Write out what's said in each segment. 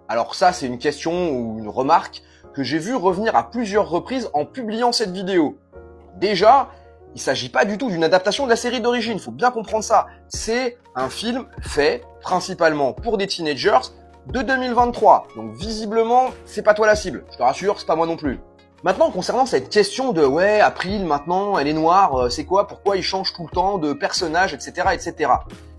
Alors ça, c'est une question ou une remarque que j'ai vu revenir à plusieurs reprises en publiant cette vidéo. Déjà, il s'agit pas du tout d'une adaptation de la série d'origine, faut bien comprendre ça. C'est un film fait principalement pour des teenagers de 2023. Donc visiblement, c'est pas toi la cible. Je te rassure, c'est pas moi non plus. Maintenant, concernant cette question de ouais, April, maintenant, elle est noire, c'est quoi, pourquoi il change tout le temps de personnage, etc., etc.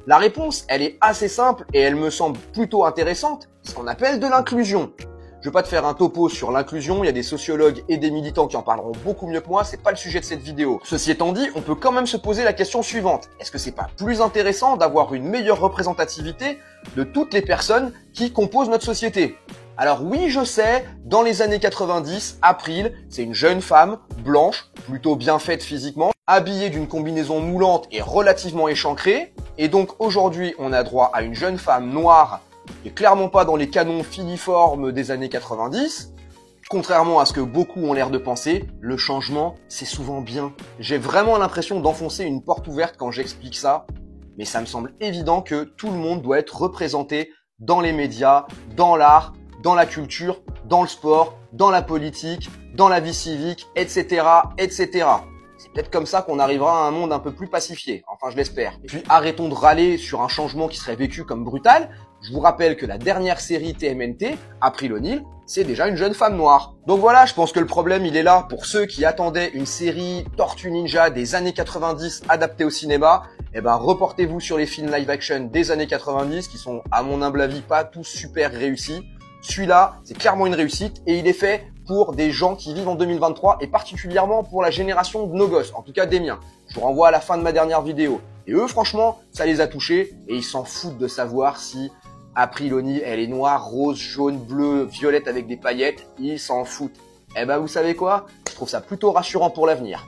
La réponse, elle est assez simple et elle me semble plutôt intéressante, c'est ce qu'on appelle de l'inclusion. Je vais pas te faire un topo sur l'inclusion, il y a des sociologues et des militants qui en parleront beaucoup mieux que moi, c'est pas le sujet de cette vidéo. Ceci étant dit, on peut quand même se poser la question suivante. Est-ce que c'est pas plus intéressant d'avoir une meilleure représentativité de toutes les personnes qui composent notre société? Alors oui, je sais, dans les années 90, April, c'est une jeune femme, blanche, plutôt bien faite physiquement, habillée d'une combinaison moulante et relativement échancrée. Et donc aujourd'hui, on a droit à une jeune femme noire qui est clairement pas dans les canons filiformes des années 90. Contrairement à ce que beaucoup ont l'air de penser, le changement, c'est souvent bien. J'ai vraiment l'impression d'enfoncer une porte ouverte quand j'explique ça, mais ça me semble évident que tout le monde doit être représenté dans les médias, dans l'art, dans la culture, dans le sport, dans la politique, dans la vie civique, etc., etc. C'est peut-être comme ça qu'on arrivera à un monde un peu plus pacifié, enfin je l'espère. Et puis arrêtons de râler sur un changement qui serait vécu comme brutal. Je vous rappelle que la dernière série TMNT, April O'Neil, c'est déjà une jeune femme noire. Donc voilà, je pense que le problème il est là pour ceux qui attendaient une série Tortue Ninja des années 90 adaptée au cinéma. Eh ben reportez-vous sur les films live action des années 90 qui sont à mon humble avis pas tous super réussis. Celui-là, c'est clairement une réussite et il est fait pour des gens qui vivent en 2023 et particulièrement pour la génération de nos gosses, en tout cas des miens. Je vous renvoie à la fin de ma dernière vidéo. Et eux, franchement, ça les a touchés et ils s'en foutent de savoir si April O'Neil, elle est noire, rose, jaune, bleue, violette avec des paillettes. Ils s'en foutent. Eh ben, vous savez quoi? Je trouve ça plutôt rassurant pour l'avenir.